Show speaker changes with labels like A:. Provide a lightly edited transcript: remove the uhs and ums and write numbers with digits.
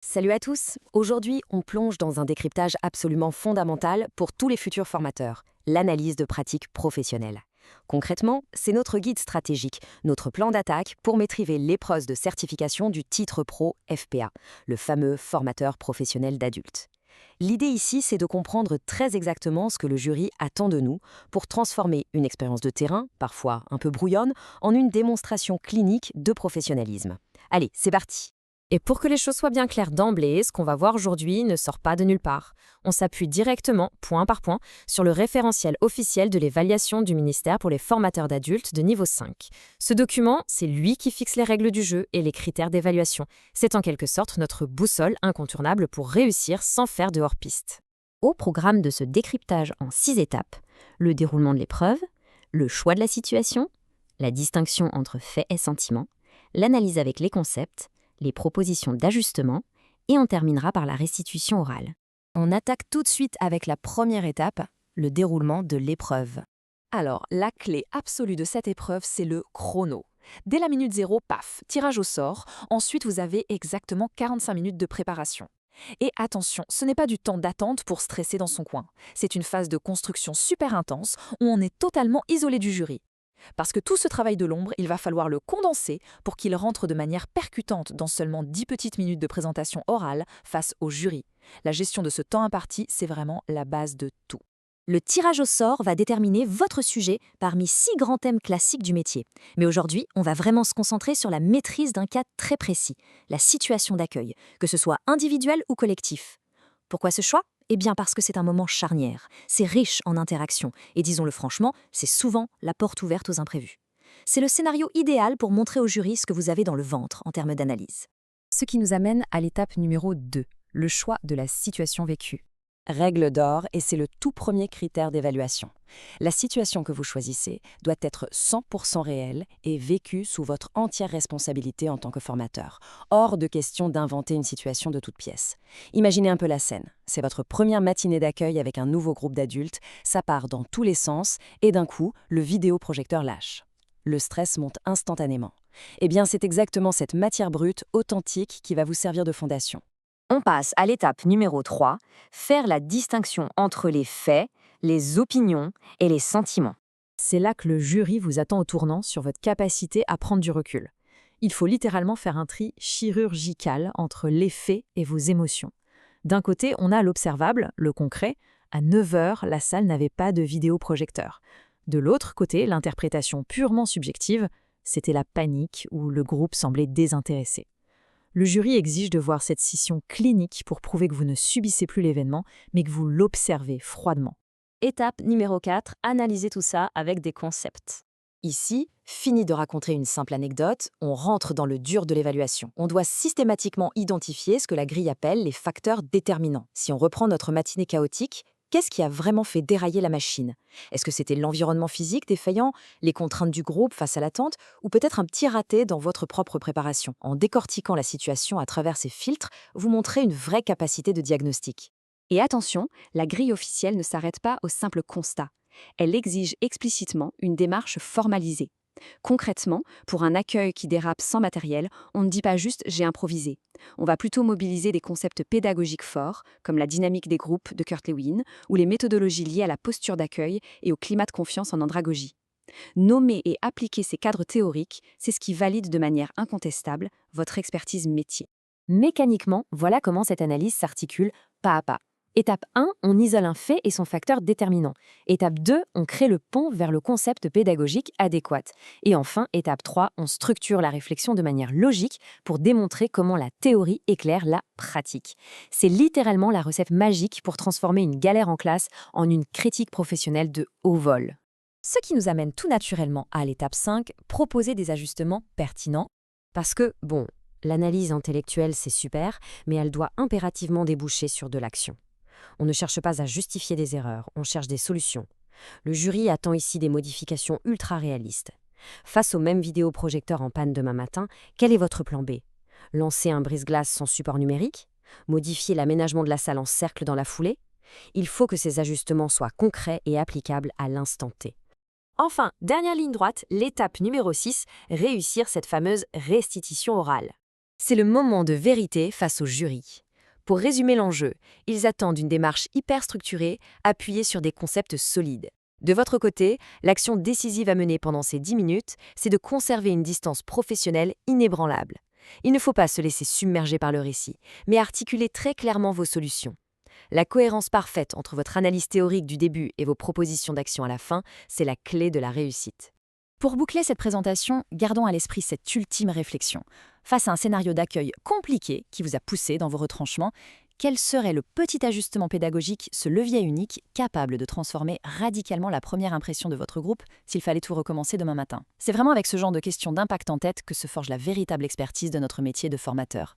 A: Salut à tous. Aujourd'hui, on plonge dans un décryptage absolument fondamental pour tous les futurs formateurs, l'analyse de pratiques professionnelles. Concrètement, c'est notre guide stratégique, notre plan d'attaque pour maîtriser l'épreuve de certification du titre pro FPA, le fameux formateur professionnel d'adultes. L'idée ici, c'est de comprendre très exactement ce que le jury attend de nous pour transformer une expérience de terrain, parfois un peu brouillonne, en une démonstration clinique de professionnalisme. Allez, c'est parti. Et pour que les choses soient bien claires d'emblée, ce qu'on va voir aujourd'hui ne sort pas de nulle part. On s'appuie directement, point par point, sur le référentiel officiel de l'évaluation du ministère pour les formateurs d'adultes de niveau 5. Ce document, c'est lui qui fixe les règles du jeu et les critères d'évaluation. C'est en quelque sorte notre boussole incontournable pour réussir sans faire de hors-piste. Au programme de ce décryptage en 6 étapes, le déroulement de l'épreuve, le choix de la situation, la distinction entre faits et sentiments, l'analyse avec les concepts, les propositions d'ajustement, et on terminera par la restitution orale. On attaque tout de suite avec la première étape, le déroulement de l'épreuve. Alors, la clé absolue de cette épreuve, c'est le chrono. Dès la minute 0, paf, tirage au sort. Ensuite, vous avez exactement 45 minutes de préparation. Et attention, ce n'est pas du temps d'attente pour stresser dans son coin. C'est une phase de construction super intense où on est totalement isolé du jury. Parce que tout ce travail de l'ombre, il va falloir le condenser pour qu'il rentre de manière percutante dans seulement 10 petites minutes de présentation orale face au jury. La gestion de ce temps imparti, c'est vraiment la base de tout. Le tirage au sort va déterminer votre sujet parmi 6 grands thèmes classiques du métier. Mais aujourd'hui, on va vraiment se concentrer sur la maîtrise d'un cas très précis, la situation d'accueil, que ce soit individuel ou collectif. Pourquoi ce choix ? Eh bien parce que c'est un moment charnière, c'est riche en interactions, et disons-le franchement, c'est souvent la porte ouverte aux imprévus. C'est le scénario idéal pour montrer au jury ce que vous avez dans le ventre en termes d'analyse. Ce qui nous amène à l'étape numéro 2, le choix de la situation vécue. Règle d'or, et c'est le tout premier critère d'évaluation. La situation que vous choisissez doit être 100% réelle et vécue sous votre entière responsabilité en tant que formateur. Hors de question d'inventer une situation de toute pièce. Imaginez un peu la scène. C'est votre première matinée d'accueil avec un nouveau groupe d'adultes, ça part dans tous les sens et d'un coup, le vidéoprojecteur lâche. Le stress monte instantanément. Eh bien, c'est exactement cette matière brute, authentique, qui va vous servir de fondation. On passe à l'étape numéro 3, faire la distinction entre les faits, les opinions et les sentiments. C'est là que le jury vous attend au tournant sur votre capacité à prendre du recul. Il faut littéralement faire un tri chirurgical entre les faits et vos émotions. D'un côté, on a l'observable, le concret. À 9 heures, la salle n'avait pas de vidéoprojecteur. De l'autre côté, l'interprétation purement subjective, c'était la panique où le groupe semblait désintéressé. Le jury exige de voir cette scission clinique pour prouver que vous ne subissez plus l'événement, mais que vous l'observez froidement. Étape numéro 4, analysez tout ça avec des concepts. Ici, fini de raconter une simple anecdote, on rentre dans le dur de l'évaluation. On doit systématiquement identifier ce que la grille appelle les facteurs déterminants. Si on reprend notre matinée chaotique, qu'est-ce qui a vraiment fait dérailler la machine ? Est-ce que c'était l'environnement physique défaillant, les contraintes du groupe face à l'attente, ou peut-être un petit raté dans votre propre préparation ? En décortiquant la situation à travers ces filtres, vous montrez une vraie capacité de diagnostic. Et attention, la grille officielle ne s'arrête pas au simple constat. Elle exige explicitement une démarche formalisée. Concrètement, pour un accueil qui dérape sans matériel, on ne dit pas juste « j'ai improvisé ». On va plutôt mobiliser des concepts pédagogiques forts, comme la dynamique des groupes de Kurt Lewin, ou les méthodologies liées à la posture d'accueil et au climat de confiance en andragogie. Nommer et appliquer ces cadres théoriques, c'est ce qui valide de manière incontestable votre expertise métier. Mécaniquement, voilà comment cette analyse s'articule pas à pas. Étape 1, on isole un fait et son facteur déterminant. Étape 2, on crée le pont vers le concept pédagogique adéquat. Et enfin, étape 3, on structure la réflexion de manière logique pour démontrer comment la théorie éclaire la pratique. C'est littéralement la recette magique pour transformer une galère en classe en une critique professionnelle de haut vol. Ce qui nous amène tout naturellement à l'étape 5, proposer des ajustements pertinents. Parce que, bon, l'analyse intellectuelle c'est super, mais elle doit impérativement déboucher sur de l'action. On ne cherche pas à justifier des erreurs, on cherche des solutions. Le jury attend ici des modifications ultra réalistes. Face au même vidéoprojecteur en panne demain matin, quel est votre plan B ? Lancer un brise-glace sans support numérique ? Modifier l'aménagement de la salle en cercle dans la foulée ? Il faut que ces ajustements soient concrets et applicables à l'instant T. Enfin, dernière ligne droite, l'étape numéro 6, réussir cette fameuse restitution orale. C'est le moment de vérité face au jury. Pour résumer l'enjeu, ils attendent une démarche hyper structurée, appuyée sur des concepts solides. De votre côté, l'action décisive à mener pendant ces 10 minutes, c'est de conserver une distance professionnelle inébranlable. Il ne faut pas se laisser submerger par le récit, mais articuler très clairement vos solutions. La cohérence parfaite entre votre analyse théorique du début et vos propositions d'action à la fin, c'est la clé de la réussite.
B: Pour boucler cette présentation, gardons à l'esprit cette ultime réflexion. Face à un scénario d'accueil compliqué qui vous a poussé dans vos retranchements, quel serait le petit ajustement pédagogique, ce levier unique, capable de transformer radicalement la première impression de votre groupe s'il fallait tout recommencer demain matin? C'est vraiment avec ce genre de questions d'impact en tête que se forge la véritable expertise de notre métier de formateur.